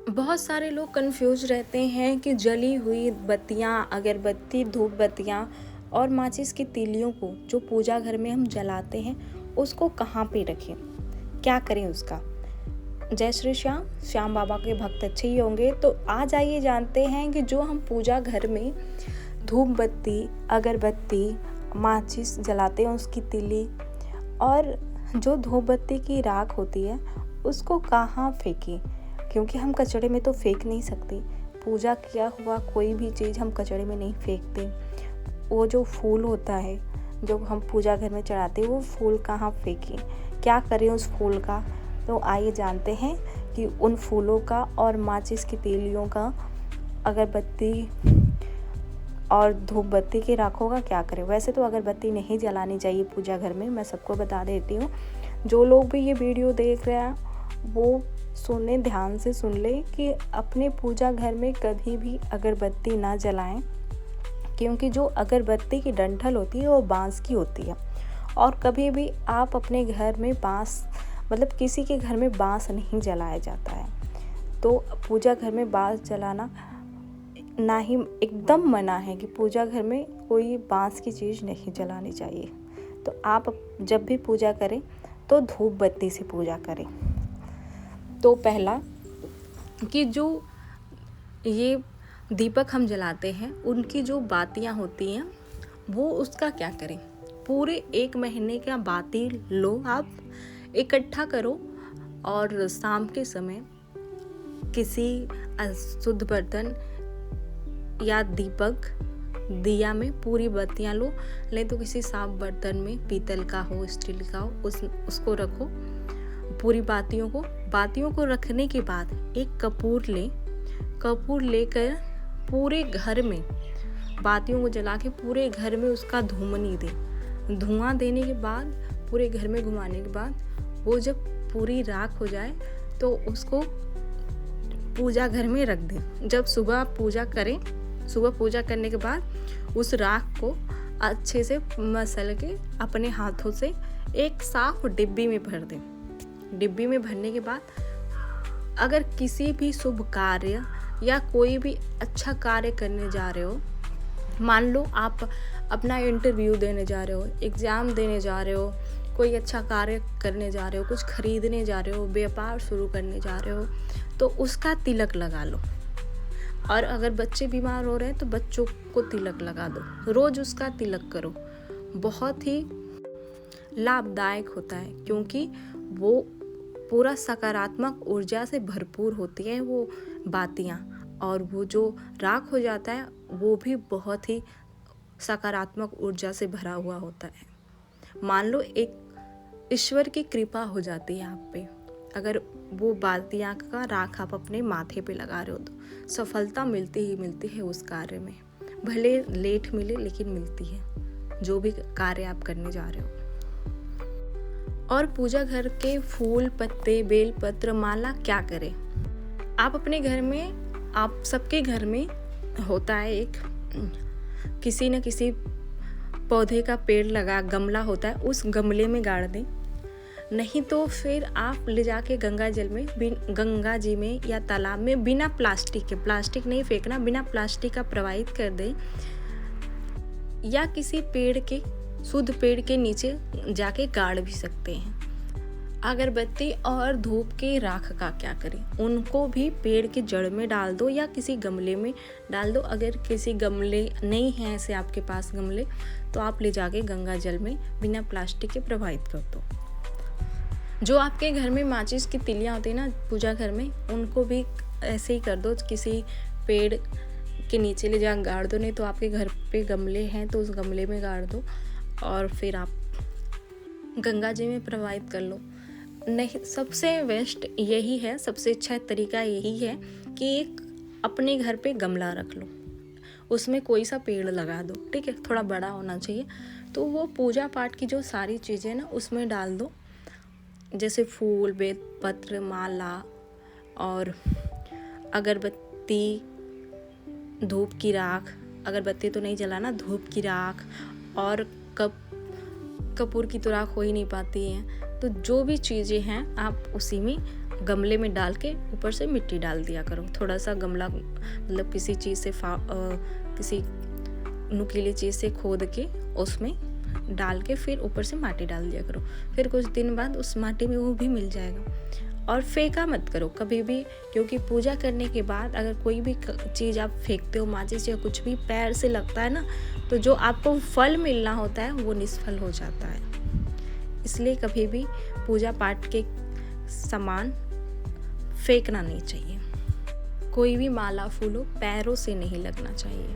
बहुत सारे लोग कंफ्यूज रहते हैं कि जली हुई बत्तियाँ, अगरबत्ती, धूप बत्तियाँ और माचिस की तीलियों को जो पूजा घर में हम जलाते हैं उसको कहाँ पे रखें, क्या करें उसका। जय श्री श्याम। श्याम बाबा के भक्त अच्छे ही होंगे। तो आज आइए जानते हैं कि जो हम पूजा घर में धूप बत्ती, अगरबत्ती, माचिस जलाते हैं उसकी तीली और जो धूप बत्ती की राख होती है उसको कहाँ फेंकें, क्योंकि हम कचड़े में तो फेंक नहीं सकते। पूजा किया हुआ कोई भी चीज़ हम कचड़े में नहीं फेंकते। वो जो फूल होता है जो हम पूजा घर में चढ़ाते हैं वो फूल कहाँ फेंकें, क्या करें उस फूल का। तो आइए जानते हैं कि उन फूलों का और माचिस की तीलियों का, अगरबत्ती और धूप बत्ती की राखों का क्या करें। वैसे तो अगरबत्ती नहीं जलानी चाहिए पूजा घर में, मैं सबको बता देती हूँ। जो लोग भी ये वीडियो देख रहे हैं वो सुने, ध्यान से सुन ले कि अपने पूजा घर में कभी भी अगरबत्ती ना जलाएं, क्योंकि जो अगरबत्ती की डंठल होती है वो बांस की होती है। और कभी भी आप अपने घर में बांस, मतलब किसी के घर में बांस नहीं जलाया जाता है। तो पूजा घर में बांस जलाना ना ही एकदम मना है कि पूजा घर में कोई बांस की चीज़ नहीं जलानी चाहिए। तो आप जब भी पूजा करें तो धूप बत्ती से पूजा करें। तो पहला कि जो ये दीपक हम जलाते हैं उनकी जो बातियाँ होती हैं वो उसका क्या करें। पूरे 1 महीने का बाती लो, आप इकट्ठा करो और शाम के समय किसी शुद्ध बर्तन या दीपक दिया में पूरी बत्तियाँ लो, नहीं तो किसी साफ बर्तन में, पीतल का हो, स्टील का हो, उसको रखो पूरी बातियों को रखने के बाद एक कपूर लेकर पूरे घर में बातियों को जला के पूरे घर में उसका धुआं देने के बाद, पूरे घर में घुमाने के बाद वो जब पूरी राख हो जाए तो उसको पूजा घर में रख दें। जब सुबह पूजा करने के बाद उस राख को अच्छे से मसल के अपने हाथों से एक साफ डिब्बी में भर दें। डिब्बी में भरने के बाद अगर किसी भी शुभ कार्य या कोई भी अच्छा कार्य करने जा रहे हो, मान लो आप अपना इंटरव्यू देने जा रहे हो, एग्ज़ाम देने जा रहे हो, कोई अच्छा कार्य करने जा रहे हो, कुछ खरीदने जा रहे हो, व्यापार शुरू करने जा रहे हो, तो उसका तिलक लगा लो। और अगर बच्चे बीमार हो रहे हैं तो बच्चों को तिलक लगा दो, रोज़ उसका तिलक करो। बहुत ही लाभदायक होता है क्योंकि वो पूरा सकारात्मक ऊर्जा से भरपूर होती है वो बातियाँ, और वो जो राख हो जाता है वो भी बहुत ही सकारात्मक ऊर्जा से भरा हुआ होता है। मान लो एक ईश्वर की कृपा हो जाती है आप पे, अगर वो बातियाँ का राख आप अपने माथे पे लगा रहे हो तो सफलता मिलती ही मिलती है उस कार्य में, भले लेट मिले लेकिन मिलती है, जो भी कार्य आप करने जा रहे हो। और पूजा घर के फूल, पत्ते, बेल पत्र, माला क्या करें। आप अपने घर में, आप सबके घर में होता है एक किसी न किसी पौधे का पेड़ लगा, गमला होता है, उस गमले में गाड़ दें। नहीं तो फिर आप ले जाके गंगा जी में या तालाब में बिना प्लास्टिक नहीं फेंकना, बिना प्लास्टिक का प्रवाहित कर दें, या किसी शुद्ध पेड़ के नीचे जाके गाड़ भी सकते हैं। अगरबत्ती और धूप की राख का क्या करें, उनको भी पेड़ के जड़ में डाल दो या किसी गमले में डाल दो। अगर किसी गमले नहीं है ऐसे आपके पास गमले, तो आप ले जाके गंगा जल में बिना प्लास्टिक के प्रवाहित कर दो। जो आपके घर में माचिस की तिलियाँ होती है ना पूजा घर में, उनको भी ऐसे ही कर दो, किसी पेड़ के नीचे ले जा गाड़ दो, नहीं तो आपके घर पे गमले हैं तो उस गमले में गाड़ दो और फिर आप गंगा जी में प्रवाहित कर लो। नहीं, सबसे बेस्ट यही है, सबसे अच्छा तरीका यही है कि एक अपने घर पे गमला रख लो, उसमें कोई सा पेड़ लगा दो, ठीक है, थोड़ा बड़ा होना चाहिए। तो वो पूजा पाठ की जो सारी चीज़ें ना उसमें डाल दो, जैसे फूल, बेल पत्र, माला और अगरबत्ती, धूप की राख, अगरबत्ती तो नहीं जलाना, धूप की राख, और कपूर की तो राख हो ही नहीं पाती है, तो जो भी चीज़ें हैं आप उसी में गमले में डाल के ऊपर से मिट्टी डाल दिया करो। थोड़ा सा गमला मतलब किसी चीज़ से किसी नुकीली चीज़ से खोद के उसमें डाल के फिर ऊपर से माटी डाल दिया करो। फिर कुछ दिन बाद उस माटी में वो भी मिल जाएगा। और फेंका मत करो कभी भी, क्योंकि पूजा करने के बाद अगर कोई भी चीज़ आप फेंकते हो, माचिस या कुछ भी पैर से लगता है ना, तो जो आपको फल मिलना होता है वो निष्फल हो जाता है। इसलिए कभी भी पूजा पाठ के सामान फेंकना नहीं चाहिए। कोई भी माला फूलों पैरों से नहीं लगना चाहिए।